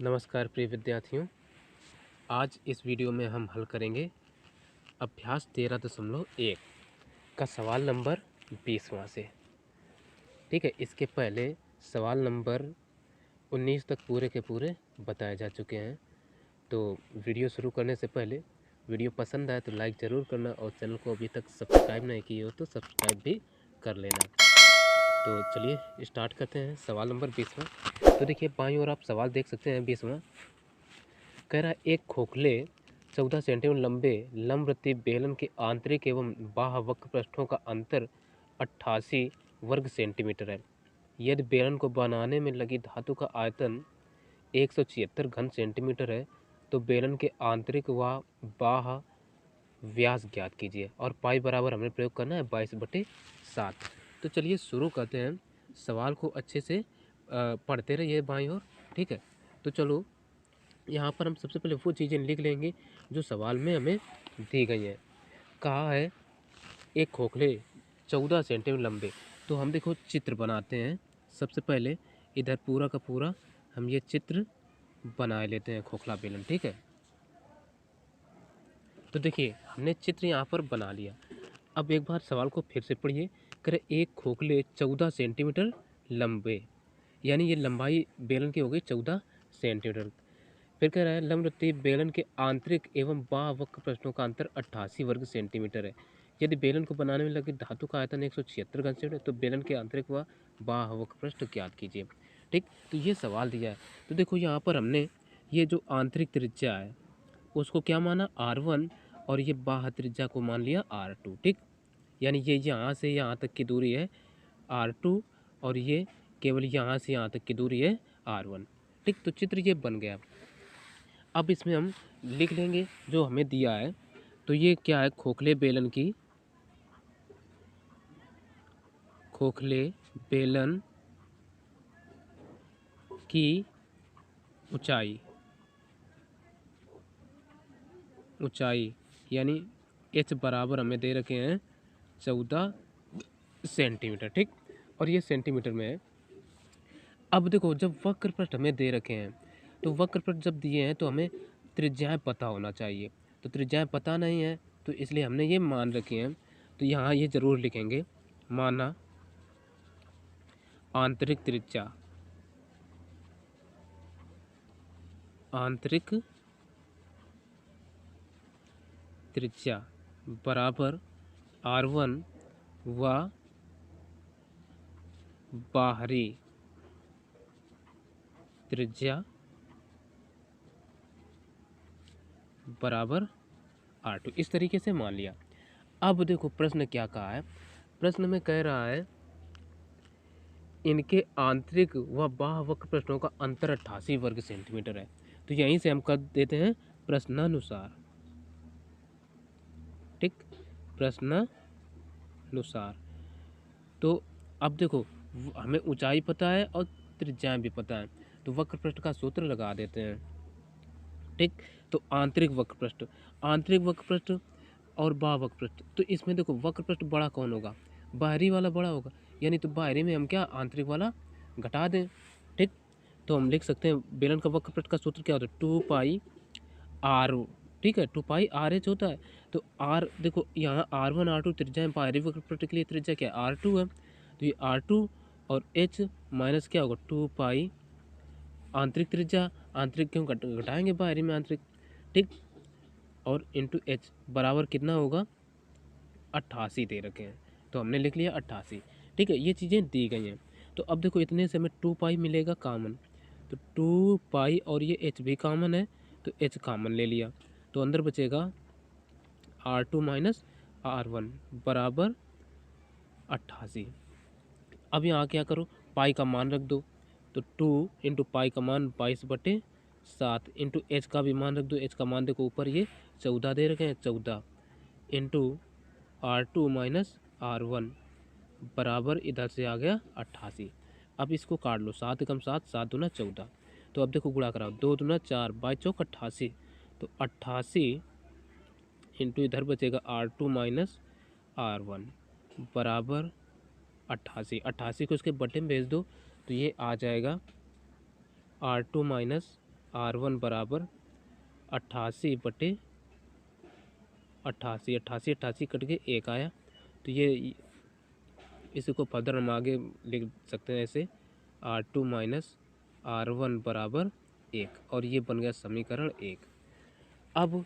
नमस्कार प्रिय विद्यार्थियों। आज इस वीडियो में हम हल करेंगे अभ्यास 13.1 का सवाल नंबर 20वां से। ठीक है, इसके पहले सवाल नंबर 19 तक पूरे के पूरे बताए जा चुके हैं। तो वीडियो शुरू करने से पहले वीडियो पसंद आए तो लाइक ज़रूर करना और चैनल को अभी तक सब्सक्राइब नहीं किए हो तो सब्सक्राइब भी कर लेना। तो चलिए स्टार्ट करते हैं सवाल नंबर 20वां। तो देखिए बाईं ओर आप सवाल देख सकते हैं 20वां। कह रहा है एक खोखले 14 सेंटीमीटर लंबे लंबवृत्तीय बेलन के आंतरिक एवं बाह्य वक्र पृष्ठों का अंतर 88 वर्ग सेंटीमीटर है। यदि बेलन को बनाने में लगी धातु का आयतन 176 घन सेंटीमीटर है तो बेलन के आंतरिक व बाह्य व्यास ज्ञात कीजिए। और पाई बराबर हमें प्रयोग करना है 22/7। तो चलिए शुरू करते हैं। सवाल को अच्छे से पढ़ते रहिए बाईं ओर। ठीक है, तो चलो यहाँ पर हम सबसे पहले वो चीज़ें लिख लेंगे जो सवाल में हमें दी गई हैं। कहा है एक खोखले 14 सेंटीमीटर लंबे। तो हम देखो चित्र बनाते हैं। सबसे पहले इधर पूरा का पूरा हम ये चित्र बना लेते हैं खोखला बेलन। ठीक है, तो देखिए हमने चित्र यहाँ पर बना लिया। अब एक बार सवाल को फिर से पढ़िए। करे एक खोखले 14 सेंटीमीटर लंबे, यानी ये लंबाई बेलन की हो गई 14 सेंटीमीटर। फिर कह रहा है लंबवृत्तीय बेलन के आंतरिक एवं बाह्य वक्र पृष्ठों का अंतर 88 वर्ग सेंटीमीटर है। यदि बेलन को बनाने में लगी धातु का आयतन 176 घन सेंटीमीटर तो बेलन के आंतरिक व बाह्य वक्र पृष्ठ ज्ञात कीजिए। ठीक, तो ये सवाल दिया है। तो देखो यहाँ पर हमने ये जो आंतरिक त्रिज्या है उसको क्या माना R1 और ये बाह्य त्रिज्या को मान लिया R2। ठीक, यानी ये यहाँ से यहाँ तक की दूरी है R2 और ये केवल यहाँ से यहाँ तक की दूरी है R1। ठीक, तो चित्र ये बन गया। अब इसमें हम लिख लेंगे जो हमें दिया है। तो ये क्या है, खोखले बेलन की ऊंचाई यानी h बराबर हमें दे रखे हैं 14 सेंटीमीटर। ठीक, और ये सेंटीमीटर में है। अब देखो जब वक्र पृष्ठ हमें दे रखे हैं तो वक्र पृष्ठ जब दिए हैं तो हमें त्रिज्याएं पता होना चाहिए। तो त्रिज्याएं पता नहीं है तो इसलिए हमने ये मान रखी हैं। तो यहाँ ये ज़रूर लिखेंगे, माना आंतरिक त्रिज्या बराबर R1 व बाहरी त्रिज्या बराबर R2। इस तरीके से मान लिया। अब देखो प्रश्न क्या कहा है। प्रश्न में कह रहा है इनके आंतरिक व बाह्य वक्र पृष्ठों का अंतर 88 वर्ग सेंटीमीटर है। तो यहीं से हम कर देते हैं प्रश्नानुसार। ठीक, प्रश्नानुसार। तो अब देखो हमें ऊंचाई पता है और त्रिज्याएं भी पता है तो वक्र पृष्ठ का सूत्र लगा देते हैं। ठीक, तो आंतरिक वक्र पृष्ठ और बाह्य वक्र पृष्ठ। तो इसमें देखो वक्र पृष्ठ बड़ा कौन होगा, बाहरी वाला बड़ा होगा, यानी तो बाहरी में हम क्या आंतरिक वाला घटा दें। ठीक, तो हम लिख सकते हैं बेलन का वक्र पृष्ठ का सूत्र क्या होता है 2 पाई R। ठीक है, 2 पाई RH होता है। तो R देखो यहाँ R1 R2 त्रिज्या है, बाहरी वक्र पृष्ठ के लिए त्रिज्या क्या है R2 है। तो ये R2 और H माइनस क्या होगा 2 पाई आंतरिक त्रिज्या, आंतरिक क्यों घटाएंगे बाहरी में आंतरिक। ठीक, और इंटू H बराबर कितना होगा 88 दे रखे हैं तो हमने लिख लिया 88। ठीक है, ये चीज़ें दी गई हैं। तो अब देखो इतने से हमें 2 पाई मिलेगा कॉमन, तो 2 पाई और ये H भी कॉमन है तो H कॉमन ले लिया। तो अंदर बचेगा R2 माइनस R1 बराबर 88। अब यहाँ क्या करो, पाई का मान रख दो। तो 2 इंटू पाई का मान 22/7 इंटू H का भी मान रख दो। H का मान देखो ऊपर ये 14 दे रखे हैं, 14 इंटू R2 माइनस R1 बराबर इधर से आ गया 88। अब इसको काट लो, 7 एकम 7, 7 दूना 14। तो अब देखो गुणा कराओ, 2 दूना 4, 22 चौक 88। तो 88 इंटू इधर बचेगा R2 माइनस R1 बराबर 88। 88 को इसके बटे में भेज दो तो ये आ जाएगा R2 माइनस R1 बराबर 88/88, 88 कट के 1 आया। तो ये इसको फर्दर हम आगे लिख सकते हैं ऐसे, R2 माइनस R1 बराबर 1, और ये बन गया समीकरण 1। अब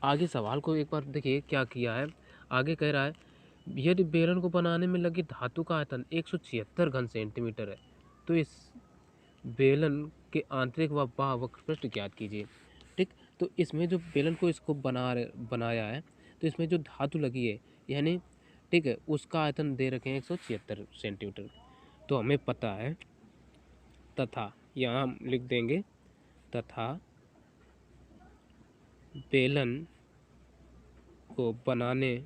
आगे सवाल को एक बार देखिए क्या किया है। आगे कह रहा है यदि बेलन को बनाने में लगी धातु का आयतन 176 घन सेंटीमीटर है तो इस बेलन के आंतरिक व बाह्य वक्रपृष्ठ ज्ञात कीजिए। ठीक, तो इसमें जो बेलन को इसको बनाया है तो इसमें जो धातु लगी है यानी ठीक है उसका आयतन दे रखे हैं 176 सेंटीमीटर। तो हमें पता है तथा, यहाँ हम लिख देंगे तथा बेलन को बनाने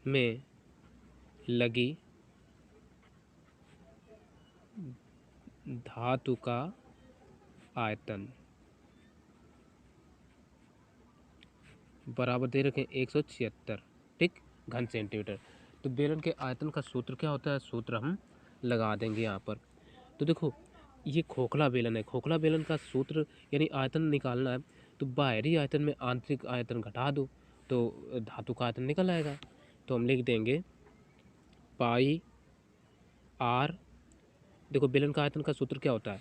में लगी धातु का आयतन बराबर दे रखें 176 ठीक घन सेंटीमीटर। तो बेलन के आयतन का सूत्र क्या होता है, सूत्र हम लगा देंगे यहाँ पर। तो देखो ये खोखला बेलन है, खोखला बेलन का सूत्र यानी आयतन निकालना है तो बाहरी आयतन में आंतरिक आयतन घटा दो तो धातु का आयतन निकल आएगा। तो हम लिख देंगे पाई आर, देखो बेलन का आयतन का सूत्र क्या होता है,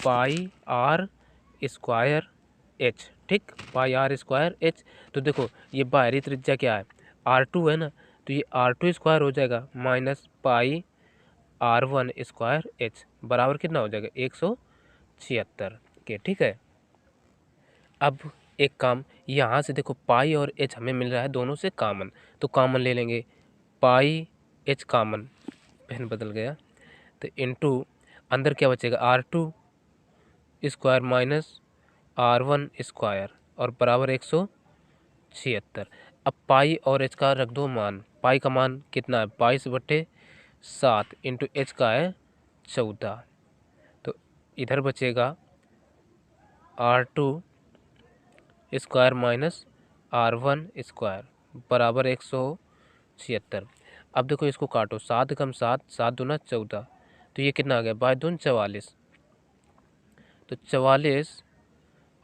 पाई आर स्क्वायर एच। ठीक, पाई आर स्क्वायर एच। तो देखो ये बाहरी त्रिज्या क्या है, R2 है ना, तो ये R2 स्क्वायर हो जाएगा minus pi R1 square H बराबर कितना हो जाएगा 176 के। ठीक है, अब एक काम यहाँ से देखो पाई और एच हमें मिल रहा है दोनों से कॉमन, तो कॉमन ले लेंगे, पाई एच कॉमन, पेन बदल गया, तो इनटू अंदर क्या बचेगा R2 square minus R1 square और बराबर 176। अब पाई और एच का रख दो मान, पाई का मान कितना है 22/7 इंटू एच का है 14। तो इधर बचेगा R2 square minus R1 square बराबर 176। अब देखो इसको काटो, 7 कम 7, 7 दूना 14, तो ये कितना आ गया 22 44। तो 44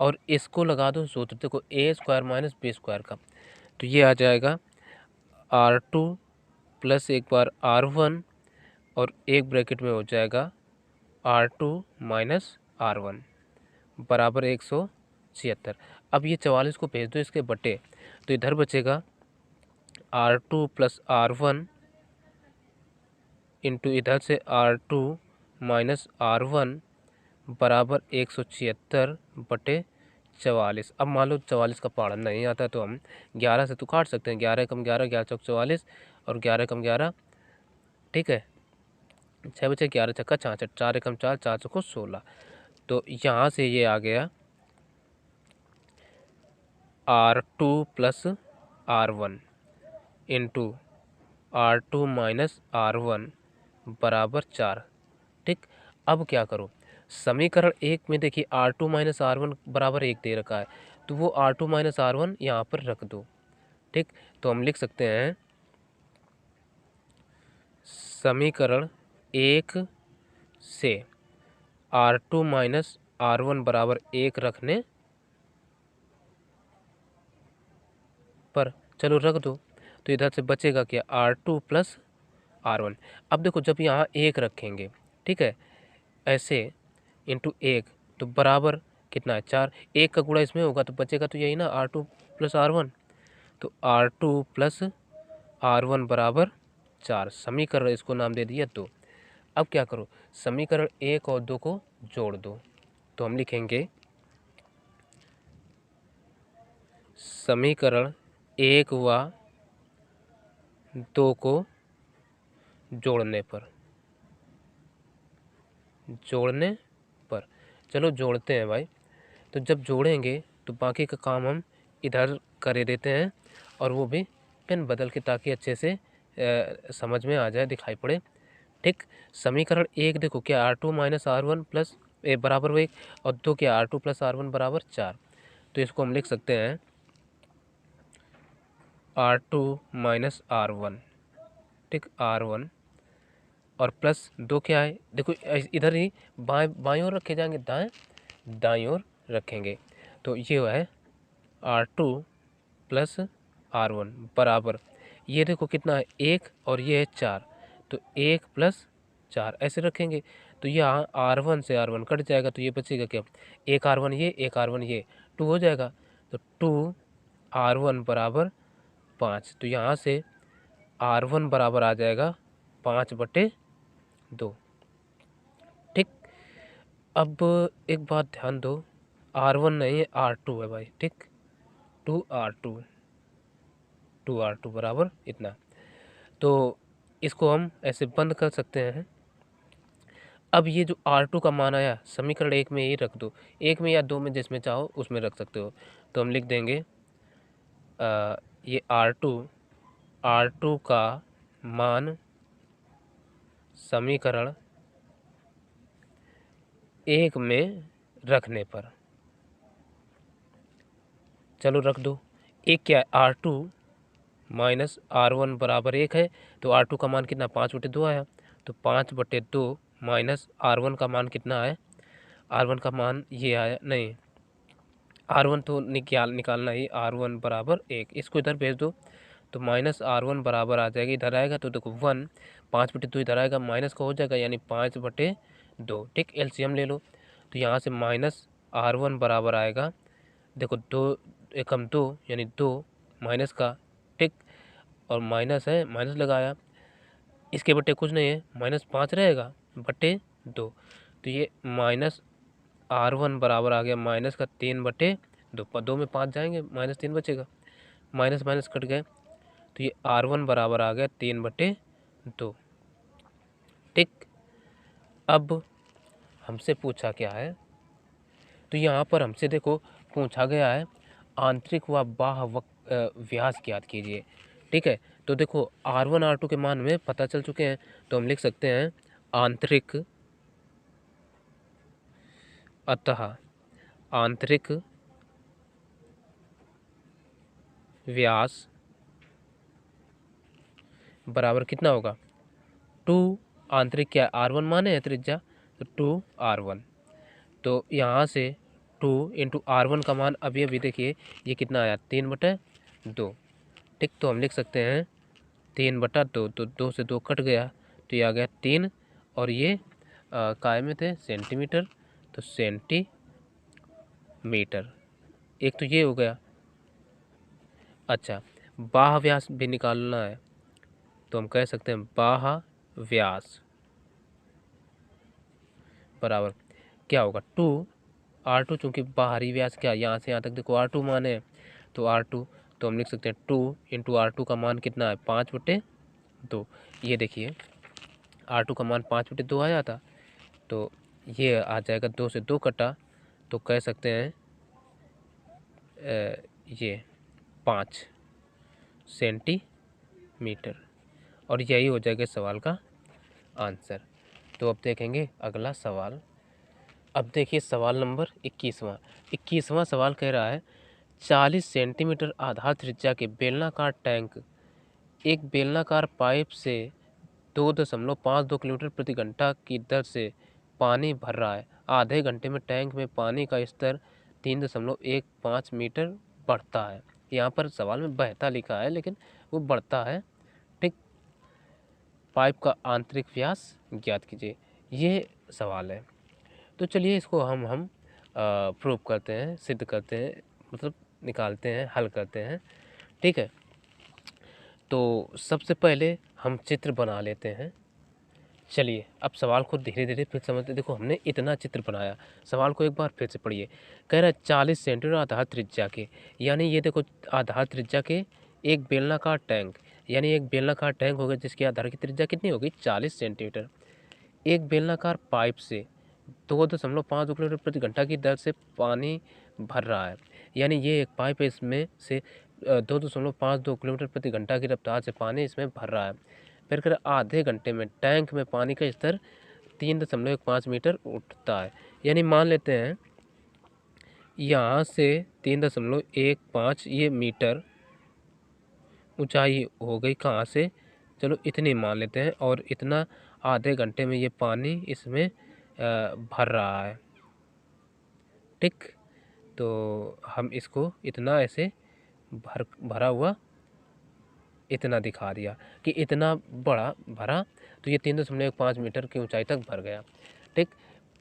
और इसको लगा दो सूत्र, देखो ए स्क्वायर माइनस बी स्क्वायर का, तो ये आ जाएगा R2 प्लस एक बार R1 और एक ब्रैकेट में हो जाएगा R2 माइनस R1 बराबर 176। अब ये 44 को भेज दो इसके बटे, तो इधर बचेगा R2 प्लस R1 इंटू इधर से R2 माइनस R1 बराबर 176/44। अब मान लो 44 का पहाड़ा नहीं आता तो हम 11 से तो काट सकते हैं, 11 कम 11 11 चौक 44 और 11 कम 11 ठीक है 6 बचे 11 छक्का 66, 4 एकम 4, 4 चौको 16। तो यहाँ से ये आ गया R2 plus R1 into R2 minus R1 बराबर 4। ठीक, अब क्या करो, समीकरण 1 में देखिए R2 माइनस R1 बराबर 1 दे रखा है, तो वो R2 माइनस R1 यहाँ पर रख दो। ठीक, तो हम लिख सकते हैं समीकरण 1 से R2 माइनस R1 बराबर 1 रखने पर, चलो रख दो, तो इधर से बचेगा क्या R2 प्लस R1। अब देखो जब यहाँ 1 रखेंगे ठीक है ऐसे इंटू 1 तो बराबर कितना है 4, 1 का गुणा इसमें होगा तो बचेगा तो यही ना R2 प्लस R1, तो R2 प्लस R1 बराबर 4। समीकरण इसको नाम दे दिया 2। अब क्या करो, समीकरण 1 और 2 को जोड़ दो, तो हम लिखेंगे समीकरण 1 व 2 को जोड़ने पर चलो जोड़ते हैं भाई। तो जब जोड़ेंगे तो बाकी का काम हम इधर कर देते हैं और वो भी पेन बदल के ताकि अच्छे से समझ में आ जाए, दिखाई पड़े। ठीक, समीकरण 1 देखो क्या R2 माइनस R1 प्लस बराबर 1 और 2 क्या R2 प्लस R1 बराबर 4। तो इसको हम लिख सकते हैं R2 माइनस R1 ठीक R1 और प्लस 2 क्या है, देखो इधर ही बाएं ओर रखे जाएंगे, दाएं ओर रखेंगे। तो ये है R2 प्लस R1 बराबर, ये देखो कितना है 1 और ये है 4, तो 1 प्लस 4 ऐसे रखेंगे। तो यहाँ R1 से R1 कट जाएगा, तो ये बचेगा क्या, एक R1 ये, एक R1 ये, 2 हो जाएगा। तो 2R1 बराबर 5। तो यहाँ से R1 बराबर आ जाएगा 5/2। ठीक, अब एक बात ध्यान दो, R1 नहीं है R2 है भाई। ठीक, 2R2 बराबर इतना। तो इसको हम ऐसे बंद कर सकते हैं। अब ये जो R2 का मान आया समीकरण 1 में ही रख दो, 1 में या 2 में जिसमें चाहो उसमें रख सकते हो। तो हम लिख देंगे ये R2 का मान समीकरण 1 में रखने पर, चलो रख दो। एक क्या है, R2 माइनस R1 बराबर 1 है। तो R2 का मान कितना, 5/2 आया। तो 5/2 माइनस R1 का मान कितना है, R1 का मान ये आया, नहीं R1 तो निकालना ही, R1 बराबर 1, इसको इधर भेज दो। तो माइनस R1 बराबर आ जाएगा, इधर आएगा तो देखो 1, 5/2 इधर आएगा, माइनस का हो जाएगा यानी 5/2। ठीक, एलसीएम ले लो। तो यहाँ से माइनस R1 बराबर आएगा, देखो 2 एकम 2 यानी 2 माइनस का। ठीक, और माइनस है, माइनस लगाया, इसके बटे कुछ नहीं है, -5 रहेगा बटे 2। तो ये माइनस R1 बराबर आ गया माइनस का 3/2, 2 में 5 जाएंगे, -3 बचेगा, माइनस माइनस कट गए। तो ये R1 बराबर आ गया 3/2। ठीक, अब हमसे पूछा क्या है, तो यहाँ पर हमसे देखो पूछा गया है आंतरिक व बाह्य व्यास ज्ञात कीजिए। ठीक है, तो देखो R1 R2 के मान में पता चल चुके हैं, तो हम लिख सकते हैं आंतरिक, अतः आंतरिक व्यास बराबर कितना होगा, 2 आंतरिक क्या R1 माने है त्रिज्या, तो 2R1। तो यहाँ से 2 इंटू R1 का मान अभी देखिए ये कितना आया, 3/2। ठीक, तो हम लिख सकते हैं 3/2, तो 2 से 2 कट गया, तो ये आ गया 3, और ये काय में थे सेंटीमीटर, तो सेंटीमीटर। एक तो ये हो गया। अच्छा, बाह्य व्यास भी निकालना है, तो हम कह सकते हैं बाह्य व्यास बराबर क्या होगा, 2R2, चूँकि बाहरी व्यास क्या यहाँ से यहाँ तक देखो R2 मान है, तो R2, तो हम लिख सकते हैं 2 इंटू R2 का मान कितना है, 5/2। ये देखिए R2 का मान 5/2 आया था, तो ये आ जाएगा, 2 से 2 कटा, तो कह सकते हैं ये 5 सेंटीमीटर, और यही हो जाएगा सवाल का आंसर। तो अब देखेंगे अगला सवाल। अब देखिए सवाल नंबर 21वां सवाल कह रहा है 40 सेंटीमीटर आधार त्रिज्या के बेलनाकार टैंक एक बेलनाकार पाइप से 2.52 किलोमीटर प्रति घंटा की दर से पानी भर रहा है। आधे घंटे में टैंक में पानी का स्तर 3.15 मीटर बढ़ता है। यहाँ पर सवाल में बहता लिखा है, लेकिन वो बढ़ता है। ठीक, पाइप का आंतरिक व्यास ज्ञात कीजिए, ये सवाल है। तो चलिए इसको हम प्रूव करते हैं, सिद्ध करते हैं, मतलब निकालते हैं, हल करते हैं। ठीक है, तो सबसे पहले हम चित्र बना लेते हैं। चलिए अब सवाल को धीरे धीरे फिर समझते। देखो हमने इतना चित्र बनाया, सवाल को एक बार फिर से पढ़िए। कह रहा है 40 सेंटीमीटर आधार त्रिज्या के, यानी ये देखो आधार त्रिज्या के एक बेलनाकार टैंक, यानी एक बेलनाकार टैंक होगा जिसकी आधार की त्रिज्या कितनी होगी, 40 सेंटीमीटर। एक बेलनाकार पाइप से 2.52 किलोमीटर प्रति घंटा की दर से पानी भर रहा है, यानी ये एक पाइप है, इसमें से 2.52 किलोमीटर प्रति घंटा की रफ्तार से पानी इसमें भर रहा है। फिर कर आधे घंटे में टैंक में पानी का स्तर 3.15 मीटर उठता है, यानी मान लेते हैं यहाँ से 3.15 ये मीटर ऊंचाई हो गई, कहाँ से, चलो इतनी मान लेते हैं, और इतना आधे घंटे में ये पानी इसमें भर रहा है। ठीक, तो हम इसको इतना ऐसे भरा हुआ इतना दिखा दिया कि इतना बड़ा भरा, तो ये 3.15 मीटर की ऊंचाई तक भर गया। ठीक,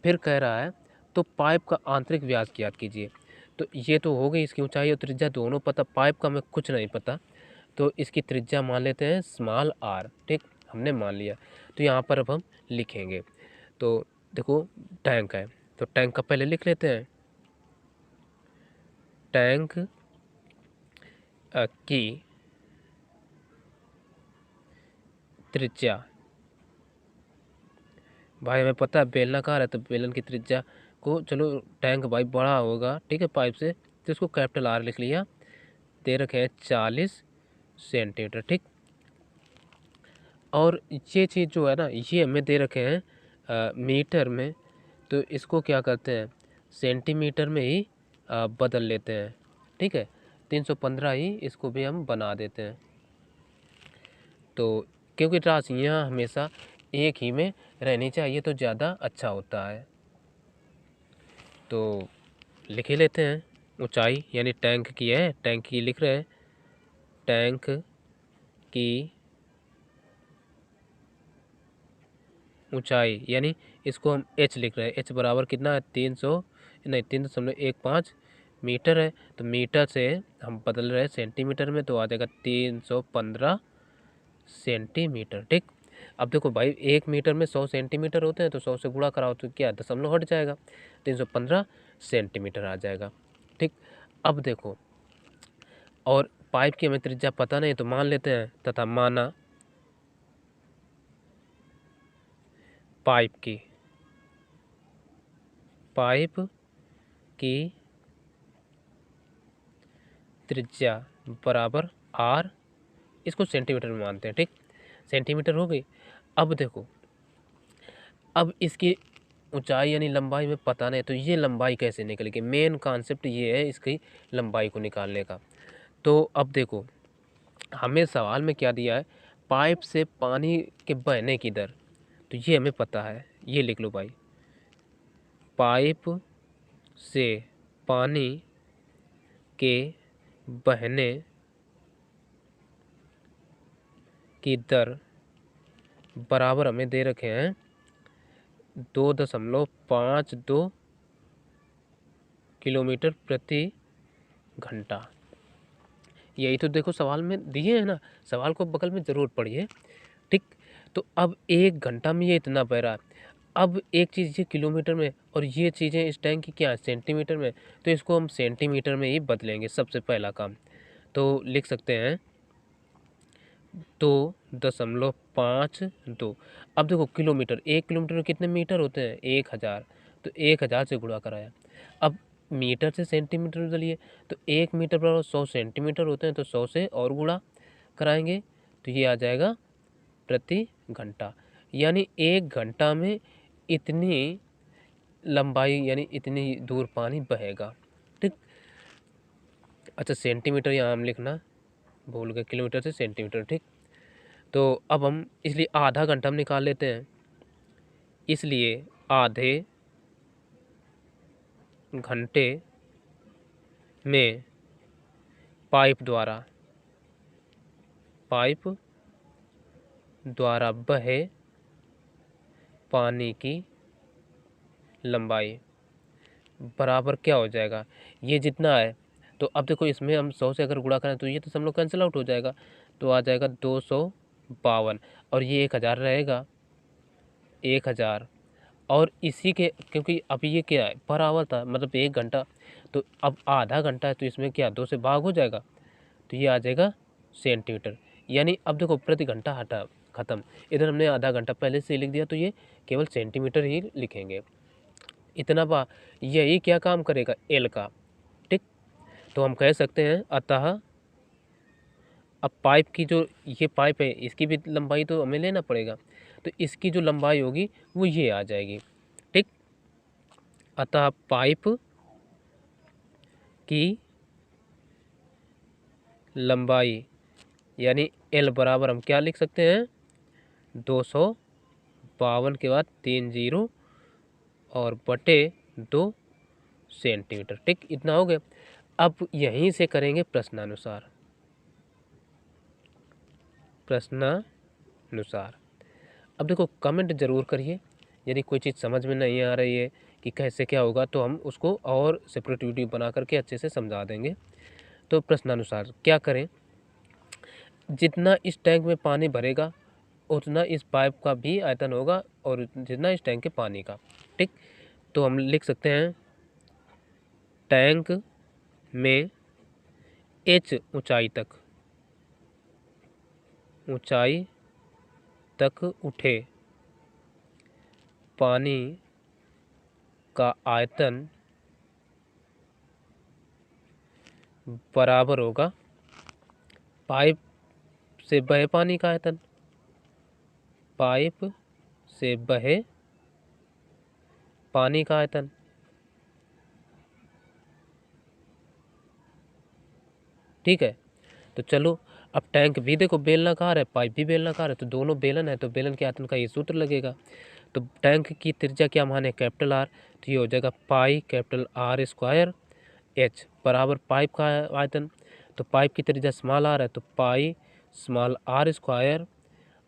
फिर कह रहा है तो पाइप का आंतरिक व्यास ज्ञात कीजिए। तो ये तो हो गई इसकी ऊंचाई और त्रिज्या दोनों पता, पाइप का हमें कुछ नहीं पता, तो इसकी त्रिज्या मान लेते हैं स्मॉल आर। ठीक, हमने मान लिया। तो यहाँ पर अब हम लिखेंगे, तो देखो टैंक है, तो टैंक का पहले लिख लेते हैं। टैंक की त्रिज्या, भाई हमें पता है बेलनाकार है तो बेलन की त्रिज्या को, चलो टैंक भाई बड़ा होगा, ठीक है, पाइप से, तो इसको कैपिटल आर लिख लिया। दे रखे हैं 40 सेंटीमीटर। ठीक, और ये चीज़ जो है ना, ये हमें दे रखे हैं मीटर में, तो इसको क्या करते हैं सेंटीमीटर में ही बदल लेते हैं। ठीक है, 315 ही इसको भी हम बना देते हैं, तो क्योंकि राशियाँ हमेशा एक ही में रहनी चाहिए तो ज़्यादा अच्छा होता है। तो लिख ही लेते हैं ऊंचाई, यानी टैंक की है, टैंक की लिख रहे हैं। टैंक की ऊंचाई, यानी इसको हम h लिख रहे हैं। h बराबर कितना है 3.15 मीटर है, तो मीटर से हम बदल रहे हैं सेंटीमीटर में, तो आ जाएगा 315 सेंटीमीटर। ठीक, अब देखो भाई 1 मीटर में 100 सेंटीमीटर होते हैं, तो 100 से गुणा कराओ तो क्या दशमलव हट जाएगा, 315 सेंटीमीटर आ जाएगा। ठीक, अब देखो, और पाइप की हमें त्रिज्या पता नहीं तो मान लेते हैं, तथा माना पाइप की त्रिज्या बराबर आर, इसको सेंटीमीटर में मानते हैं। ठीक, सेंटीमीटर हो गई। अब देखो, अब इसकी ऊंचाई यानी लंबाई में पता नहीं, तो ये लंबाई कैसे निकलेगी, मेन कॉन्सेप्ट ये है इसकी लंबाई को निकालने का। तो अब देखो, हमें सवाल में क्या दिया है, पाइप से पानी के बहने की दर, तो ये हमें पता है, ये लिख लो भाई, पाइप से पानी के बहने की दर बराबर हमें दे रखे हैं 2.52 किलोमीटर प्रति घंटा। यही तो देखो सवाल में दिए हैं ना, सवाल को बगल में ज़रूर पढ़िए। ठीक, तो अब 1 घंटा में ये इतना बह रहा है। अब एक चीज़ ये किलोमीटर में और ये चीज़ें इस टैंक की क्या है सेंटीमीटर में, तो इसको हम सेंटीमीटर में ही बदलेंगे सबसे पहला काम। तो लिख सकते हैं 2.52। अब देखो किलोमीटर, 1 किलोमीटर में कितने मीटर होते हैं 1000, तो 1000 से गुणा कराया। अब मीटर से सेंटीमीटर में बदलिए, तो 1 मीटर बराबर 100 सेंटीमीटर होते हैं, तो 100 से और गुणा कराएंगे, तो ये आ जाएगा प्रति घंटा, यानी 1 घंटा में इतनी लंबाई यानी इतनी दूर पानी बहेगा। ठीक, अच्छा सेंटीमीटर यहाँ हम लिखना भूल गए, किलोमीटर से सेंटीमीटर। ठीक, तो अब हम इसलिए आधा घंटा हम निकाल लेते हैं, इसलिए आधे घंटे में पाइप द्वारा बहे पानी की लंबाई बराबर क्या हो जाएगा, ये जितना है, तो अब देखो इसमें हम 100 से अगर गुणा करें तो ये तो सब लोग कैंसिल आउट हो जाएगा, तो आ जाएगा 252, और ये 1000 रहेगा 1000, और इसी के क्योंकि अभी ये क्या है पर आवर था, मतलब 1 घंटा, तो अब आधा घंटा है तो इसमें क्या 2 से भाग हो जाएगा, तो ये आ जाएगा सेंटीमीटर। यानी अब देखो प्रति घंटा हटा खत्म, इधर हमने आधा घंटा पहले से लिख दिया, तो ये केवल सेंटीमीटर ही लिखेंगे। इतना यही क्या काम करेगा एल का। ठीक, तो हम कह सकते हैं अतः अब पाइप की जो ये पाइप है इसकी भी लंबाई तो हमें लेना पड़ेगा, तो इसकी जो लंबाई होगी वो ये आ जाएगी। ठीक, अतः पाइप की लंबाई यानी एल बराबर हम क्या लिख सकते हैं 252 52 के बाद 3 जीरो और बटे 2 सेंटीमीटर। ठीक, इतना हो गया। अब यहीं से करेंगे प्रश्नानुसार। अब देखो कमेंट ज़रूर करिए यदि कोई चीज़ समझ में नहीं आ रही है कि कैसे क्या होगा, तो हम उसको और सेपरेट वीडियो बना करके अच्छे से समझा देंगे। तो प्रश्नानुसार क्या करें, जितना इस टैंक में पानी भरेगा उतना इस पाइप का भी आयतन होगा और जितना इस टैंक के पानी का। ठीक, तो हम लिख सकते हैं टैंक में h ऊंचाई तक उठे पानी का आयतन बराबर होगा पाइप से बहे पानी का आयतन। पाइप से बहे पानी का आयतन। ठीक है, तो चलो अब टैंक भी देखो बेलनाकार है, पाइप भी बेलनाकार है, तो दोनों बेलन है, तो बेलन के आयतन का ये सूत्र लगेगा। तो टैंक की त्रिज्या क्या मान है, कैपिटल आर, तो ये हो जाएगा pi capital R square H बराबर पाइप का आयतन। तो पाइप की त्रिज्या स्मॉल आर है, तो पाई स्मॉल आर स्क्वायर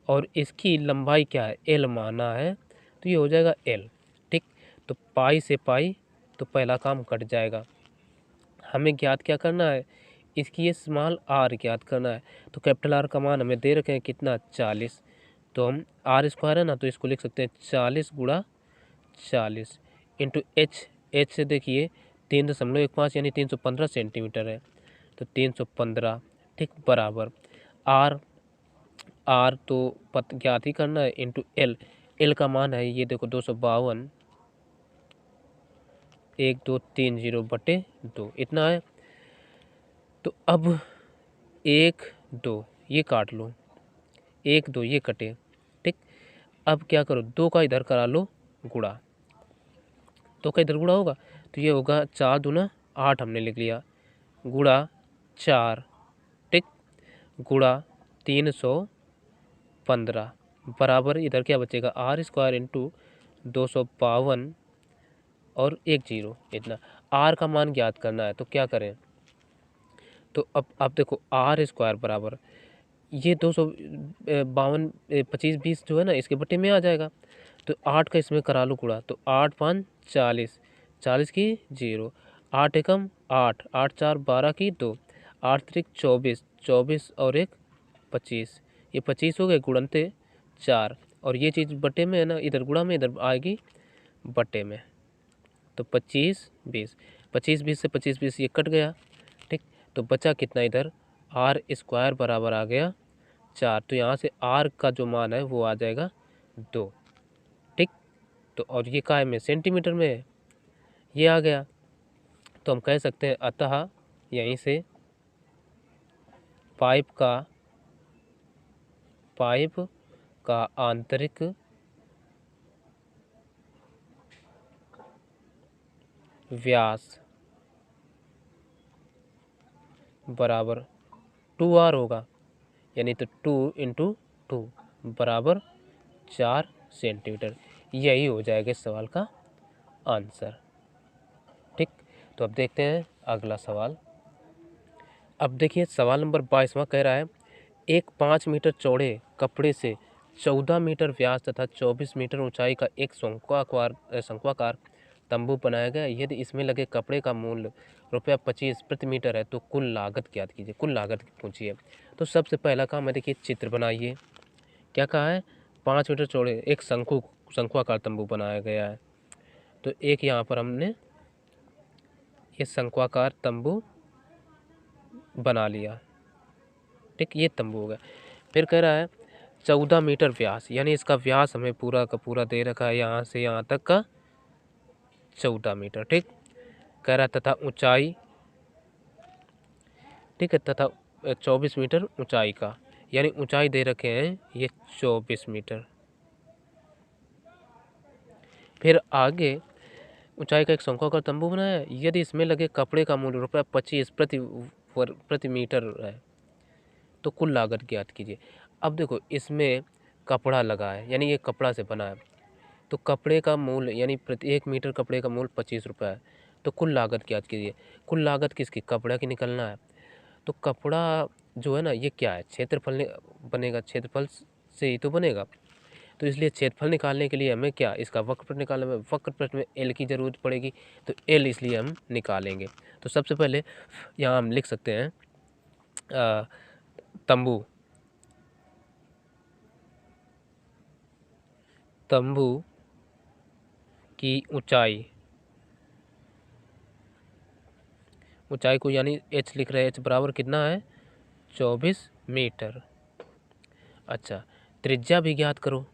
और इसकी लंबाई क्या है, एल माना है, तो ये हो जाएगा एल। ठीक, तो पाई से पाई तो पहला काम कट जाएगा। हमें ज्ञात क्या करना है, इसकी ये स्मॉल आर ज्ञात करना है। तो कैपिटल आर का मान हमें दे रखे हैं कितना, 40। तो हम आर स्क्वायर है ना, तो इसको लिख सकते हैं 40 गुणा 40 इंटू एच। एच से देखिए 3.15 यानी 315 सेंटीमीटर है, तो 315। ठीक, बराबर आर तो ज्ञात ही करना है इंटू एल। एल का मान है ये देखो 252, 1230 बटे 2 इतना है। तो अब 1 2 ये काट लो, 1 2 ये कटे। ठीक, अब क्या करो, 2 का इधर करा लो गुणा, 2 का इधर गुणा होगा तो ये होगा 4 दूना 8 हमने लिख लिया, गुणा 4। ठीक, गुणा 315 बराबर इधर क्या बचेगा, आर स्क्वायर इंटू 252 और 1 जीरो इतना। आर का मान ज्ञात करना है, तो क्या करें, तो अब आप देखो आर स्क्वायर बराबर ये 252 25 20 जो है ना इसके बटे में आ जाएगा, तो 8 का इसमें करा लो गुणा, तो 8 5 40, 40 की 0, 8 एकम 8, 8 4 12 की 2, 8 त्रिक 24, 24 और 1 25, ये 25 हो गए गुणनते 4, और ये चीज़ बटे में है ना, इधर गुणा में इधर आएगी बटे में, तो 25 20, 25 20 से 25 20 ये कट गया। ठीक, तो बचा कितना इधर, आर स्क्वायर बराबर आ गया 4, तो यहाँ से आर का जो मान है वो आ जाएगा 2। ठीक, तो और ये काय में, सेंटीमीटर में है, ये आ गया। तो हम कह सकते हैं अतः यहीं से पाइप का आंतरिक व्यास बराबर 2r होगा, यानी तो 2 इंटू 2 बराबर 4 सेंटीमीटर। यही हो जाएगा इस सवाल का आंसर। ठीक, तो अब देखते हैं अगला सवाल। अब देखिए सवाल नंबर 22वां कह रहा है, एक 5 मीटर चौड़े कपड़े से 14 मीटर व्यास तथा 24 मीटर ऊंचाई का एक शंक्वाकार तंबू बनाया गया। यदि इसमें लगे कपड़े का मूल्य ₹25 प्रति मीटर है तो कुल लागत ज्ञात कीजिए। कुल लागत पूछिए। तो सबसे पहला काम है, देखिए चित्र बनाइए। क्या कहा है, 5 मीटर चौड़े एक शंक्वाकार तंबू बनाया गया है। तो एक यहाँ पर हमने ये शंक्वाकार तंबू बना लिया। ठीक, ये तंबू हो गया। फिर कह रहा है 14 मीटर व्यास, यानी इसका व्यास हमें पूरा का पूरा दे रखा है, यहाँ से यहाँ तक का 14 मीटर। ठीक, कह रहा तथा ऊंचाई, ठीक है, तथा 24 मीटर ऊंचाई का, यानी ऊंचाई दे रखे हैं ये 24 मीटर। फिर आगे ऊंचाई का एक शंक्वाकार तंबू बनाया है। यदि इसमें लगे कपड़े का मूल्य ₹25 प्रति मीटर है तो कुल लागत ज्ञात कीजिए। अब देखो इसमें कपड़ा लगा है, यानी ये कपड़ा से बना है, तो कपड़े का मूल्य यानी प्रति 1 मीटर कपड़े का मूल्य 25 रुपये है। तो कुल लागत क्या कीजिए, कुल लागत किसकी, कपड़ा की निकलना है। तो कपड़ा जो है ना ये क्या है, क्षेत्रफल बनेगा, क्षेत्रफल से ही तो बनेगा। तो इसलिए क्षेत्रफल निकालने के लिए हमें क्या, इसका वक्रपृष्ठ निकालने में वक्रपृष्ठ में एल की ज़रूरत पड़ेगी, तो एल इसलिए हम निकालेंगे। तो सबसे पहले यहाँ हम लिख सकते हैं तंबू, तंबू की ऊंचाई, ऊंचाई को यानी एच लिख रहे हैं, एच बराबर कितना है 24 मीटर। अच्छा, त्रिज्या भी ज्ञात करो,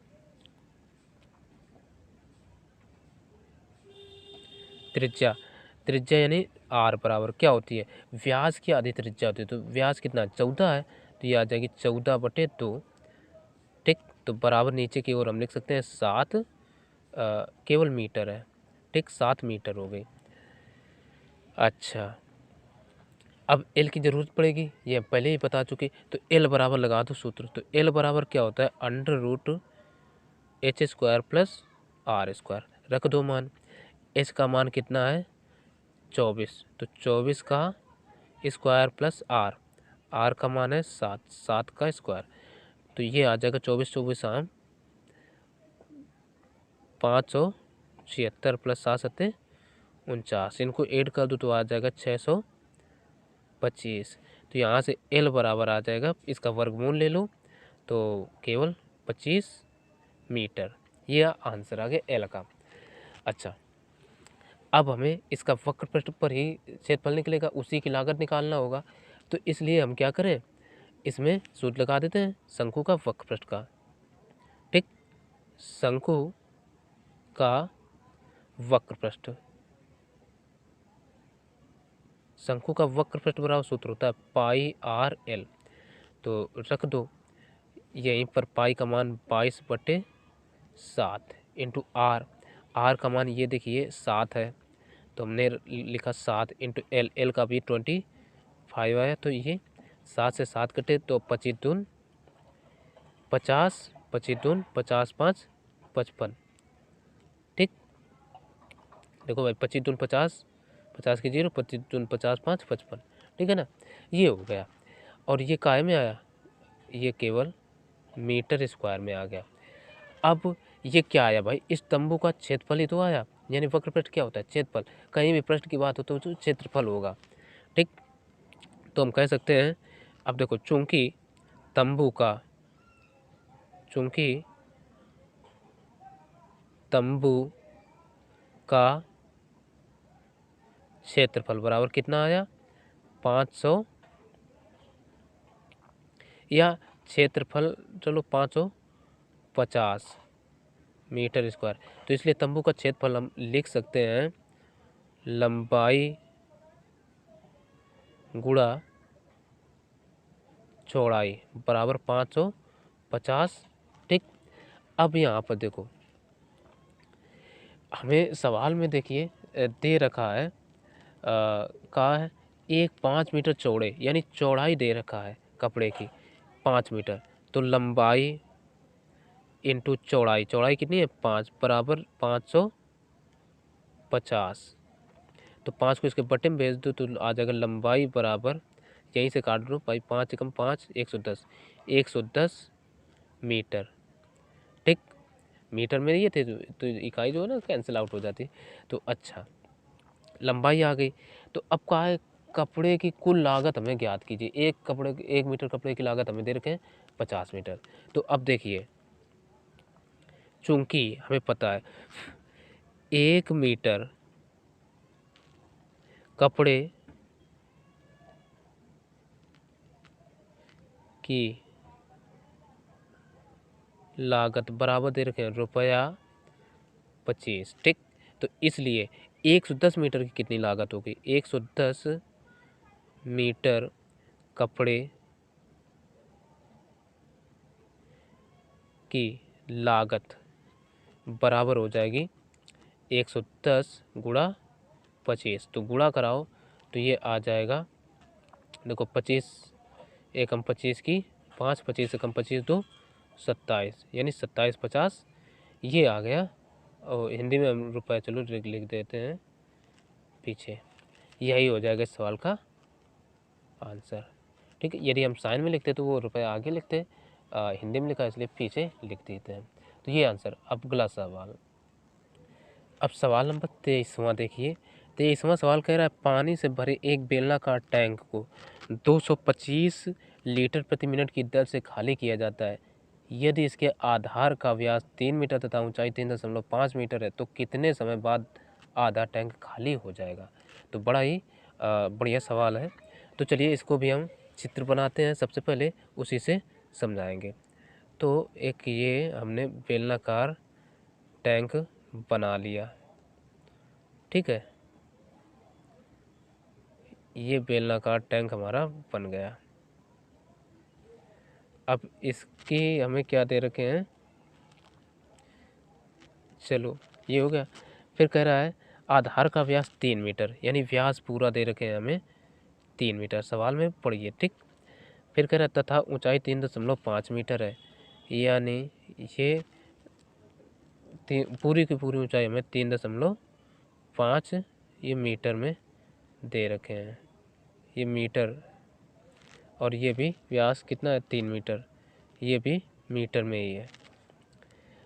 त्रिज्या, त्रिज्या यानी आर बराबर क्या होती है, व्यास की आधी त्रिज्या होती है। तो व्यास कितना 14 है, तो ये आ जाएगी 14/2। ठीक, तो बराबर नीचे की ओर हम लिख सकते हैं 7, केवल मीटर है। ठीक, 7 मीटर हो गई। अच्छा, अब एल की ज़रूरत पड़ेगी, ये पहले ही बता चुके। तो एल बराबर लगा दो सूत्र। तो एल बराबर क्या होता है, √h² प्लस r²। रख दो मान, एच का मान कितना है 24, तो 24 का स्क्वायर प्लस आर का मान है 7, 7 का स्क्वायर। तो ये आ जाएगा 24 24 आम 576 प्लस 7 7 49, इनको ऐड कर दो तो आ जाएगा 625। तो यहाँ से एल बराबर आ जाएगा, इसका वर्गमूल ले लो तो केवल 25 मीटर। ये आंसर आ गया एल का। अच्छा, अब हमें इसका वक्रपृष्ठ पर ही क्षेत्रफल निकलेगा, उसी की लागत निकालना होगा। तो इसलिए हम क्या करें, इसमें सूत्र लगा देते हैं शंकु का वक्रपृष्ठ का। ठीक, शंकु का वक्रपृष्ठ, शंकु का वक्रपृष्ठ बराबर सूत्र होता है πr/l। तो रख दो, यहीं पर पाई का मान 22/7 इंटू आर का मान ये देखिए 7 है, तो हमने लिखा 7 इंटू एल का भी 25 आया। तो ये 7 से 7 कटे तो 25 दून 50, 25 दून 50 5 55। ठीक, देखो भाई 25 दून 50, 50 की 0, 25 दून 50 5 55। ठीक है ना, ये हो गया। और ये काय में आया, ये केवल मीटर स्क्वायर में आ गया। अब ये क्या आया भाई, इस तंबू का क्षेत्रफल ही तो आया, यानी वक्रपृष्ठ क्या होता है क्षेत्रफल, कहीं भी पृष्ठ की बात हो तो क्षेत्रफल होगा। ठीक, तो हम कह सकते हैं, अब देखो चूंकि तंबू का क्षेत्रफल बराबर कितना आया 500, या क्षेत्रफल चलो 550 मीटर स्क्वायर। तो इसलिए तंबू का क्षेत्रफल हम लिख सकते हैं लंबाई गुणा चौड़ाई बराबर 550। ठीक, अब यहाँ पर देखो हमें सवाल में देखिए दे रखा है कहा है 5 मीटर चौड़े, यानी चौड़ाई दे रखा है कपड़े की 5 मीटर। तो लंबाई इंटू चौड़ाई, चौड़ाई कितनी है 5 बराबर 550। तो 5 को इसके बटे में भेज दो तो आ जाएगा लंबाई बराबर, यहीं से काट लो भाई, 5 एकम 5 110, 110 मीटर। ठीक, मीटर में ये थे तो इकाई जो है ना कैंसिल आउट हो जाती। तो अच्छा, लंबाई आ गई। तो अब कहा है कपड़े की कुल लागत हमें ज्ञात कीजिए। एक मीटर कपड़े की लागत हमें दे रखे हैं 50 मीटर। तो अब देखिए, चूंकि हमें पता है 1 मीटर कपड़े की लागत बराबर दे रखे हैं ₹25। ठीक, तो इसलिए 110 मीटर की कितनी लागत होगी, 110 मीटर कपड़े की लागत बराबर हो जाएगी 110 गुणा 25। तो गुणा कराओ तो ये आ जाएगा, देखो 25 एकम 25 की 5, 25 एकम 25 2 27 यानी 27×50 ये आ गया। और हिंदी में हम रुपये चलो लिख देते हैं पीछे, यही हो जाएगा इस सवाल का आंसर। ठीक है, यदि हम साइन में लिखते तो वो रुपये आगे लिखते, हिंदी में लिखा इसलिए पीछे लिख देते हैं। तो ये आंसर। अब अगला सवाल, अब सवाल नंबर 23वां देखिए। 23वां सवाल कह रहा है पानी से भरे एक बेलनाकार टैंक को 225 लीटर प्रति मिनट की दर से खाली किया जाता है। यदि इसके आधार का व्यास 3 मीटर तथा ऊंचाई 3.5 मीटर है तो कितने समय बाद आधा टैंक खाली हो जाएगा। तो बड़ा ही बढ़िया सवाल है। तो चलिए इसको भी हम चित्र बनाते हैं, सबसे पहले उसी से समझाएंगे। तो एक ये हमने बेलनाकार टैंक बना लिया, ठीक है, ये बेलनाकार टैंक हमारा बन गया। अब इसकी हमें क्या दे रखे हैं, चलो ये हो गया। फिर कह रहा है आधार का व्यास 3 मीटर, यानी व्यास पूरा दे रखे हैं हमें 3 मीटर, सवाल में पढ़िए, ठीक। फिर कह रहा है तथा ऊंचाई 3.5 मीटर है, यानी ये पूरी की पूरी ऊंचाई हमें 3.5 ये मीटर में दे रखे हैं, ये मीटर, और ये भी व्यास कितना है 3 मीटर, ये भी मीटर में ही है।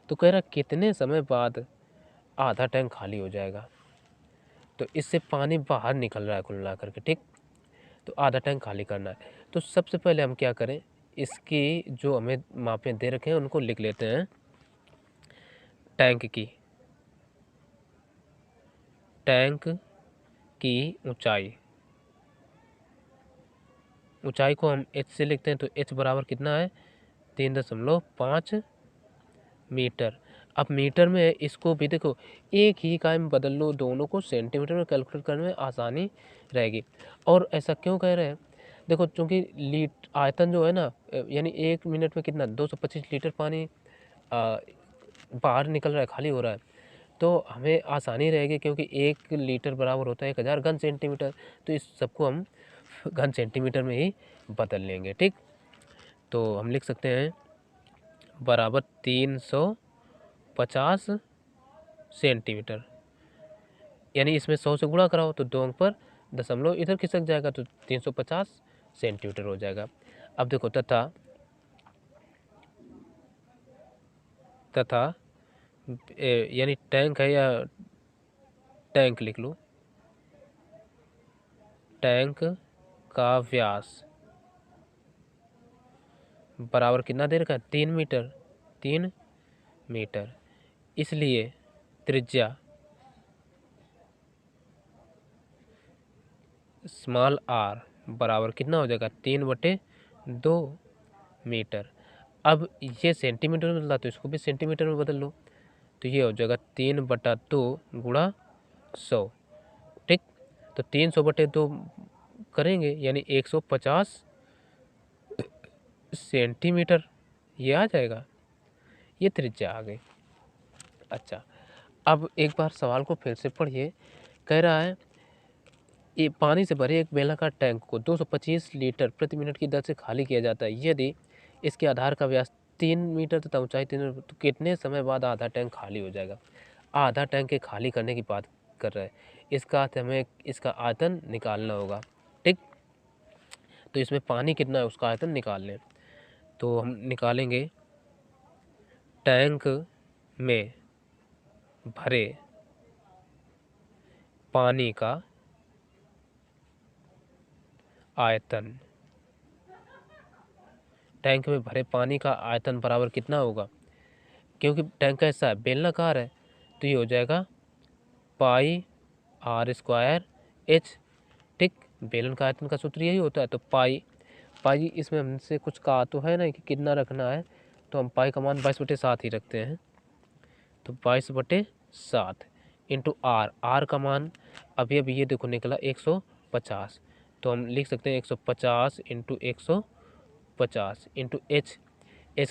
तो कह रहा कितने समय बाद आधा टैंक खाली हो जाएगा। तो इससे पानी बाहर निकल रहा है कुल मिला करके, ठीक। तो आधा टैंक खाली करना है। तो सबसे पहले हम क्या करें, इसकी जो हमें मापें दे रखे हैं उनको लिख लेते हैं। टैंक की ऊंचाई को हम h से लिखते हैं। तो h बराबर कितना है 3.5 मीटर। अब मीटर में है, इसको भी देखो एक ही इकाई में बदल लो, दोनों को सेंटीमीटर में कैलकुलेट करने में आसानी रहेगी। और ऐसा क्यों कह रहे हैं, देखो चूँकि आयतन जो है ना, यानी 1 मिनट में कितना 225 लीटर पानी बाहर निकल रहा है, खाली हो रहा है, तो हमें आसानी रहेगी क्योंकि 1 लीटर बराबर होता है 1000 घन सेंटीमीटर। तो इस सबको हम घन सेंटीमीटर में ही बदल लेंगे, ठीक। तो हम लिख सकते हैं बराबर 350 सेंटीमीटर, यानी इसमें 100 से गुणा कराओ तो 2 अंक पर दशमलव इधर खिसक जाएगा, तो 350 सेंटीमीटर हो जाएगा। अब देखो तथा यानी टैंक है, या टैंक लिख लो, टैंक का व्यास बराबर कितना दे रखा है 3 मीटर, इसलिए त्रिज्या स्मॉल r बराबर कितना हो जाएगा 3/2 मीटर। अब ये सेंटीमीटर में बदला तो इसको भी सेंटीमीटर में बदल लो, तो ये हो जाएगा 3/2 गुणा 100, ठीक। तो 300/2 करेंगे यानी 150 सेंटीमीटर, ये आ जाएगा, ये त्रिज्या आ गई। अच्छा, अब एक बार सवाल को फिर से पढ़िए। कह रहा है ये पानी से भरे एक बेलनाकार टैंक को 225 लीटर प्रति मिनट की दर से खाली किया जाता है। यदि इसके आधार का व्यास 3 मीटर तथा ऊंचाई 3 तो कितने समय बाद आधा टैंक खाली हो जाएगा। आधा टैंक के खाली करने की बात कर रहा है, इसका अर्थ हमें इसका आयतन निकालना होगा, ठीक। तो इसमें पानी कितना है उसका आयतन निकाल लें। तो हम निकालेंगे टैंक में भरे पानी का आयतन, टैंक में भरे पानी का आयतन बराबर कितना होगा, क्योंकि टैंक ऐसा है बेलनाकार है, तो ये हो जाएगा πr²h, ठीक। बेलन का आयतन का सूत्र यही होता है। तो पाई इसमें हमसे कुछ कहा तो है ना कि कितना रखना है, तो हम पाई का मान 22/7 ही रखते हैं। तो 22/7 इंटू आर का मान अभी ये देखो निकला 150, तो हम लिख सकते हैं 150 इंटू 150 इंटू एच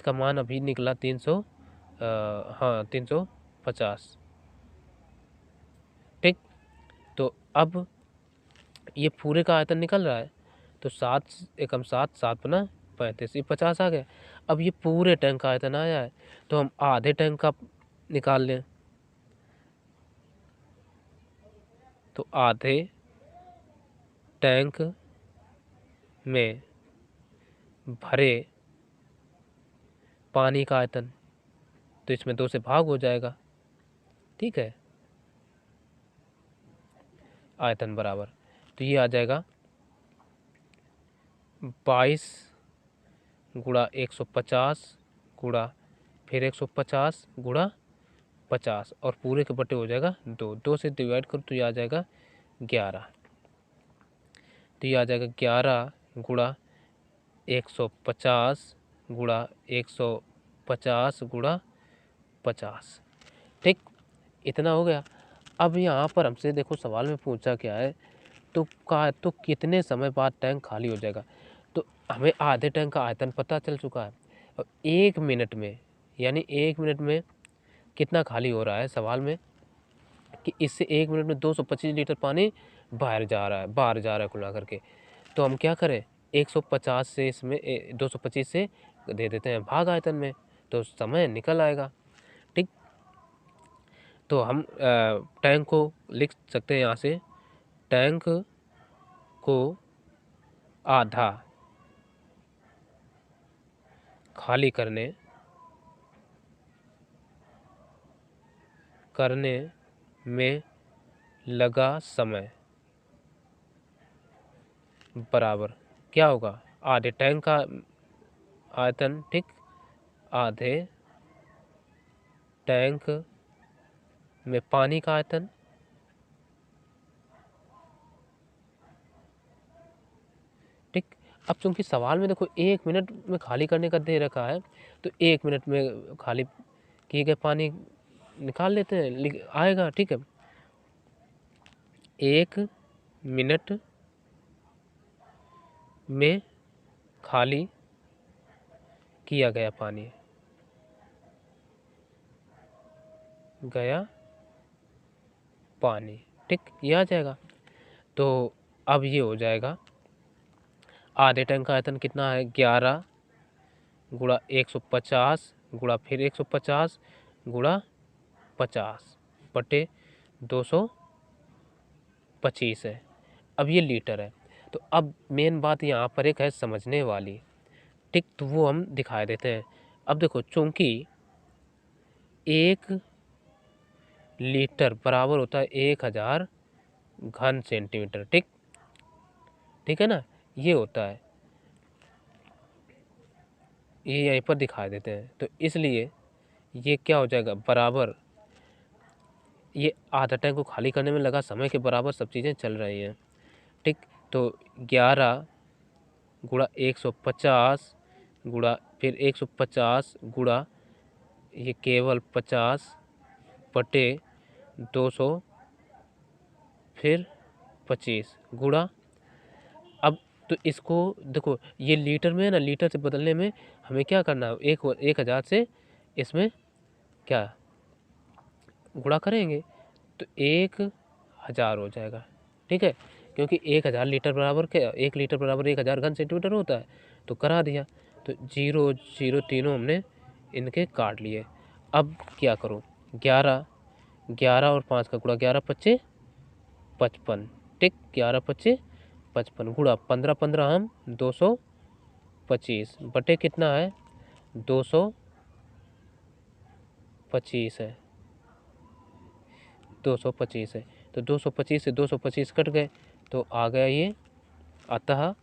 का मान अभी निकला 350, ठीक। तो अब ये पूरे का आयतन निकल रहा है, तो 7 एकम 7 7 बना 35, ये 50 आ गया। अब ये पूरे टैंक का आयतन आया है, तो हम आधे टैंक का निकाल लें। तो आधे टैंक में भरे पानी का आयतन, तो इसमें 2 से भाग हो जाएगा, ठीक है, आयतन बराबर। तो ये आ जाएगा 22 गुणा 150 गुणा फिर 150 गुणा 50 और पूरे के बटे हो जाएगा 2, 2 से डिवाइड करो तो ये आ जाएगा 11। तो ये आ जाएगा 11 गुणा 150 गुणा 150 गुणा 50, ठीक, इतना हो गया। अब यहाँ पर हमसे देखो सवाल में पूछा क्या है, तो कितने समय बाद टैंक खाली हो जाएगा। तो हमें आधे टैंक का आयतन पता चल चुका है। और 1 मिनट में, यानी 1 मिनट में कितना खाली हो रहा है सवाल में, कि इससे 1 मिनट में 225 लीटर पानी बाहर जा रहा है खुला करके। तो हम क्या करें, 150 से इसमें 225 से दे देते हैं भाग आयतन में, तो समय निकल आएगा, ठीक। तो हम टैंक को लिख सकते हैं यहाँ से, टैंक को आधा खाली करने में लगा समय बराबर क्या होगा, आधे टैंक का आयतन, ठीक, आधे टैंक में पानी का आयतन, ठीक। अब चूंकि सवाल में देखो 1 मिनट में खाली करने का दे रखा है, तो 1 मिनट में खाली किए गए पानी निकाल लेते हैं, आएगा, ठीक है। 1 मिनट में खाली किया गया पानी, ठीक, ये आ जाएगा। तो अब ये हो जाएगा, आधे टैंक का आयतन कितना है, 11 गुणा 150 गुणा फिर 150 गुणा 50 बटे 225 है। अब ये लीटर है। तो अब मेन बात यहाँ पर एक है समझने वाली, ठीक, तो वो हम दिखा देते हैं। अब देखो, चूंकि 1 लीटर बराबर होता है 1000 घन सेंटीमीटर, ठीक, ठीक है ना, ये होता है, ये यहीं पर दिखा देते हैं। तो इसलिए ये क्या हो जाएगा, बराबर, ये आधा टैंक को खाली करने में लगा समय के बराबर सब चीज़ें चल रही हैं, ठीक। तो 11 गुणा 150 गुणा फिर 150 गुणा ये केवल 50 बटे 200 फिर 25 गुणा। अब तो इसको देखो, ये लीटर में है ना, लीटर से बदलने में हमें क्या करना है, 1000 से इसमें क्या गुणा करेंगे, तो 1000 हो जाएगा, ठीक है, क्योंकि 1000 लीटर बराबर क्या, 1 लीटर बराबर 1000 घन सेंटीमीटर होता है, तो करा दिया। तो 0 0 तीनों हमने इनके काट लिए। अब क्या करूँ, 11 11 और 5 का गुणा, 11 पच्चे 55, ठीक, 11 पच्चे 55 गुणा 15 15 हम 225 बटे कितना है, 225 है, 225 है। तो 225 से 225 कट गए, तो आ गया ये, अतः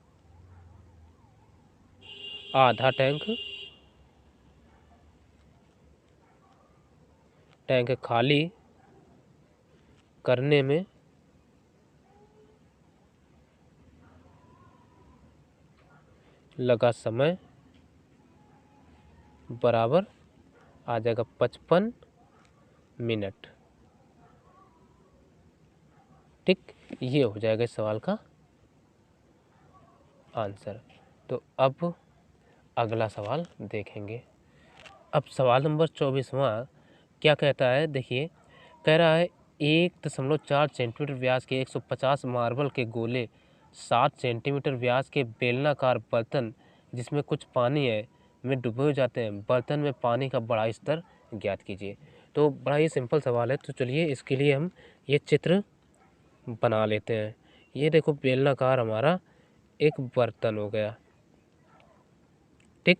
आधा टैंक खाली करने में लगा समय बराबर आ जाएगा 55 मिनट, ठीक, ये हो जाएगा इस सवाल का आंसर। तो अब अगला सवाल देखेंगे। अब सवाल नंबर 24वां क्या कहता है, देखिए, कह रहा है 1.4 सेंटीमीटर व्यास के 150 मार्बल के गोले 7 सेंटीमीटर व्यास के बेलनाकार बर्तन जिसमें कुछ पानी है में डूबे हो जाते हैं, बर्तन में पानी का बड़ा स्तर ज्ञात कीजिए। तो बड़ा ही सिंपल सवाल है, तो चलिए इसके लिए हम ये चित्र बना लेते हैं। ये देखो बेलनाकार हमारा एक बर्तन हो गया, ठीक,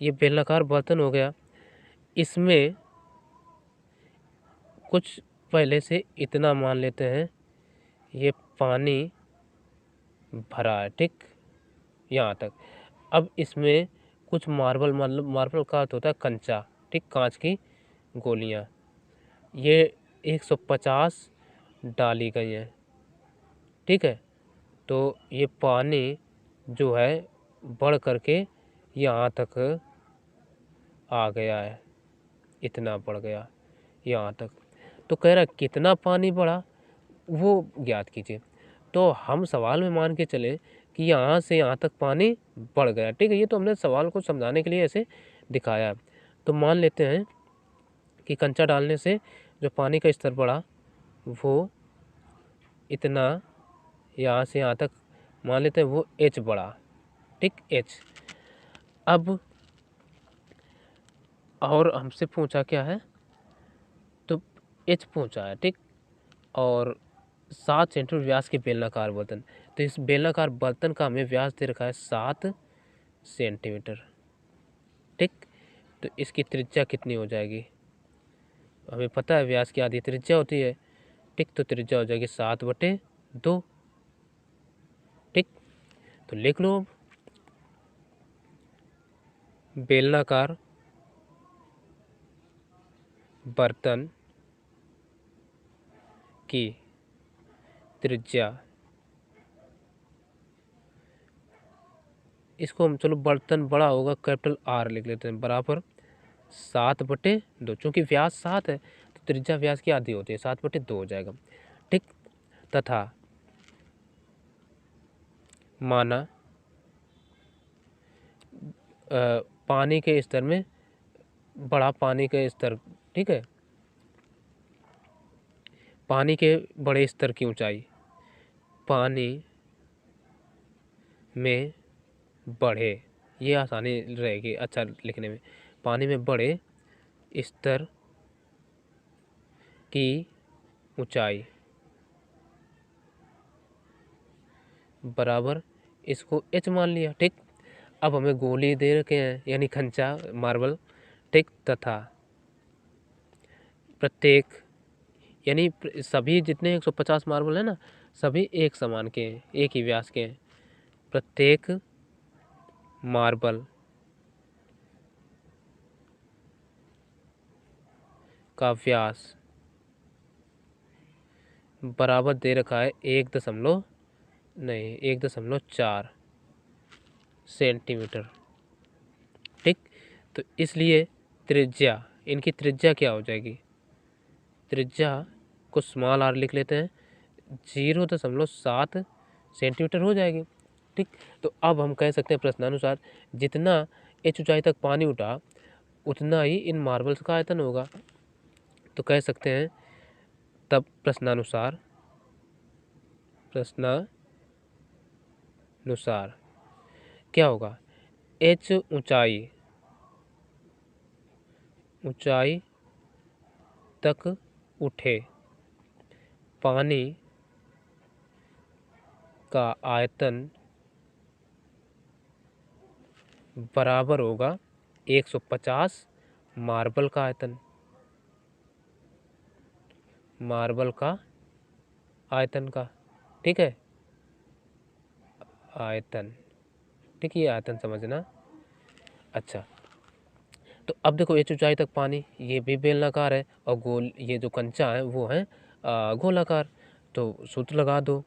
ये बेलनाकार बर्तन हो गया। इसमें कुछ पहले से इतना मान लेते हैं ये पानी भरा है, ठीक, यहाँ तक। अब इसमें कुछ मार्बल, मतलब मार्बल का अर्थ होता है कंचा, ठीक, कांच की गोलियाँ, ये 150 डाली गई हैं, ठीक है। तो ये पानी जो है बढ़ करके यहाँ तक आ गया है, इतना बढ़ गया यहाँ तक। तो कह रहा कितना पानी बढ़ा वो ज्ञात कीजिए। तो हम सवाल में मान के चले कि यहाँ से यहाँ तक पानी बढ़ गया, ठीक है। ये तो हमने सवाल को समझाने के लिए ऐसे दिखाया। तो मान लेते हैं कि कंचा डालने से जो पानी का स्तर बढ़ा वो इतना, यहाँ से यहाँ तक मान लेते हैं वो h बढ़ा, ठीक, h। अब और हमसे पूछा क्या है, तो h पूछा है, ठीक, और 7 सेंटीमीटर व्यास के बेलनाकार बर्तन। तो इस बेलनाकार बर्तन का हमें व्यास दे रखा है 7 सेंटीमीटर, ठीक। तो इसकी त्रिज्या कितनी हो जाएगी, हमें पता है व्यास की आधी त्रिज्या होती है, ठीक। तो त्रिज्या हो जाएगी 7/2, ठीक। तो लिख लो अब बेलनाकार बर्तन की त्रिज्या, इसको हम चलो बर्तन बड़ा होगा कैपिटल R लिख लेते हैं, बराबर 7/2। चूंकि व्यास 7 है तो त्रिज्या व्यास की आधी होती है, 7/2 हो जाएगा, ठीक। तथा माना पानी के स्तर में बड़ा, पानी के स्तर, ठीक है, पानी के बड़े स्तर की ऊंचाई, पानी में बढ़े, ये आसानी रहेगी अच्छा लिखने में, पानी में बढ़े स्तर की ऊंचाई बराबर, इसको h मान लिया, ठीक। अब हमें गोली दे रखे हैं यानी खंचा, मार्बल, ठीक, तथा प्रत्येक यानी सभी जितने 150 मार्बल है ना, सभी एक समान के हैं, एक ही व्यास के हैं। प्रत्येक मार्बल का व्यास बराबर दे रखा है 1.4 सेंटीमीटर, ठीक। तो इसलिए त्रिज्या, इनकी त्रिज्या क्या हो जाएगी, त्रिज्या को स्मॉल r लिख लेते हैं, 0.7 सेंटीमीटर हो जाएगी, ठीक। तो अब हम कह सकते हैं प्रश्नानुसार जितना h ऊंचाई तक पानी उठा उतना ही इन मार्बल्स का आयतन होगा। तो कह सकते हैं तब प्रश्नानुसार क्या होगा, h ऊंचाई तक उठे पानी का आयतन बराबर होगा 150 मार्बल का आयतन, मार्बल का आयतन का, ठीक है, आयतन, ठीक, ये आयतन समझना। अच्छा, तो अब देखो h ऊंचाई तक पानी, ये भी बेलनाकार है, और गोल, ये जो कंचा है वो है गोलाकार। तो सूत्र लगा दो,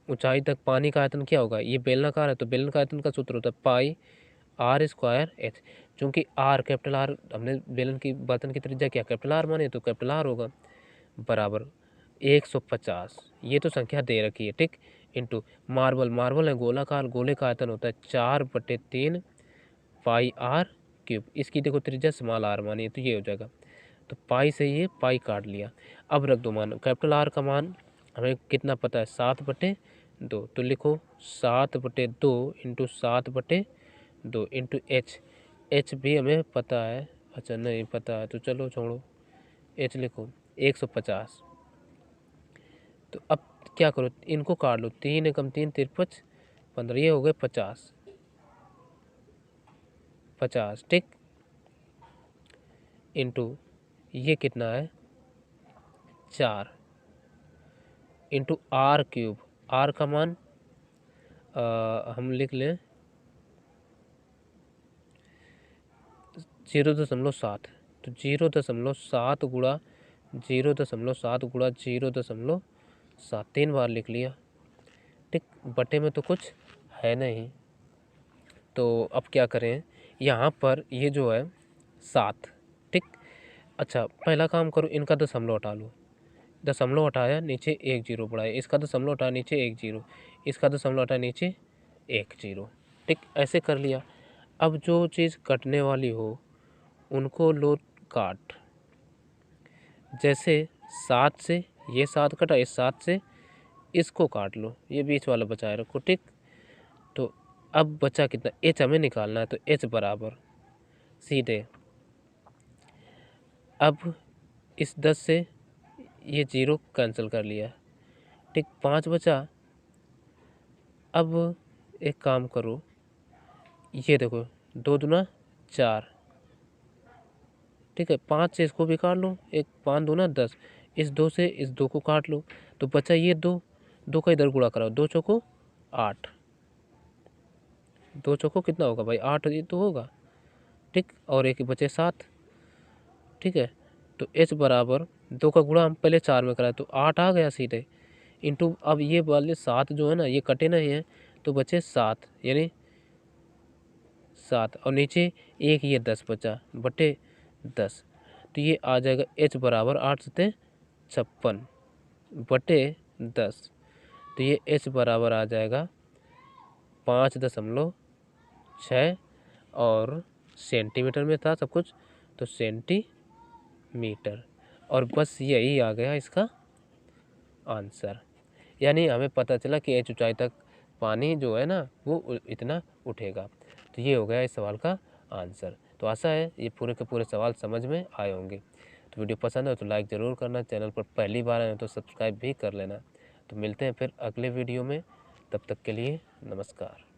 ऊंचाई तक पानी का आयतन क्या होगा, ये बेलनाकार है तो बेलन का आयतन का सूत्र होता है पाई r²h। चूंकि r, कैपिटल R, हमने बेलन की बर्तन की त्रिज्या क्या कैपिटल R माने तो कैपिटल R होगा, बराबर 150, ये तो संख्या दे रखी है, ठीक, इंटू मार्बल, मार्बल है गोलाकार, गोले का आयतन होता है 4/3 पाई r³। इसकी देखो त्रिज्या स्मॉल r मानी है तो ये हो जाएगा, तो पाई से ये पाई काट लिया। अब रख दो मान, कैपिटल R का मान हमें कितना पता है, 7/2, 2। तो लिखो 7/2 इंटू 7/2 इंटू एच। एच भी हमें पता है, अच्छा नहीं पता है तो चलो छोड़ो, एच लिखो 150। तो अब क्या करो, इनको काट लो, 3 एकम 3 तिरपच 15, ये हो गए 50। ठीक, इंटू ये कितना है 4 इंटू r³। r का मान हम लिख लें 0.7। तो 0.7 गुणा 0.7 गुणा 0.7, 3 बार लिख लिया। ठीक, बटे में तो कुछ है नहीं, तो अब क्या करें, यहाँ पर ये जो है 7। ठीक, अच्छा पहला काम करो, इनका दशमलव हटा लो। दशमलव हटाया, नीचे 1 0 बढ़ाया, इसका दशमलव हटाया, नीचे 1 0, इसका दशमलव हटाया, नीचे 1 0। ठीक, ऐसे कर लिया। अब जो चीज़ कटने वाली हो उनको लो काट। जैसे 7 से ये 7 कटा, इस 7 से इसको काट लो, ये बीच वाला बचाए रखो। ठीक, तो अब बचा कितना, एच हमें निकालना है, तो एच बराबर सीधे अब इस 10 से ये 0 कैंसिल कर लिया। ठीक, 5 बचा। अब एक काम करो, ये देखो 2 दूना 4। ठीक है, 5 से इसको भी काट लो, एक 5 दूना 10, इस 2 से इस 2 को काट लो, तो बचा ये 2। 2 का इधर गुणा कराओ, 2 चौको 8, 2 चौको कितना होगा भाई 8 ये तो होगा। ठीक, और एक बचे 7। ठीक है, तो h बराबर 2 का गुणा हम पहले 4 में कराए तो 8 आ गया सीधे, इंटू अब ये वाले 7 जो है ना ये कटे नहीं हैं, तो बचे 7 यानी 7, और नीचे एक ये 10 बचा बटे 10, तो ये आ जाएगा h बराबर 8 सत्ते 56 बटे 10। तो ये h बराबर आ जाएगा 5.6, और सेंटीमीटर में था सब कुछ तो सेंटीमीटर, और बस यही आ गया इसका आंसर। यानी हमें पता चला कि h ऊंचाई तक पानी जो है ना वो इतना उठेगा। तो ये हो गया इस सवाल का आंसर। तो आशा है ये पूरे के पूरे सवाल समझ में आए होंगे। तो वीडियो पसंद है तो लाइक ज़रूर करना, चैनल पर पहली बार आए तो सब्सक्राइब भी कर लेना। तो मिलते हैं फिर अगले वीडियो में, तब तक के लिए नमस्कार।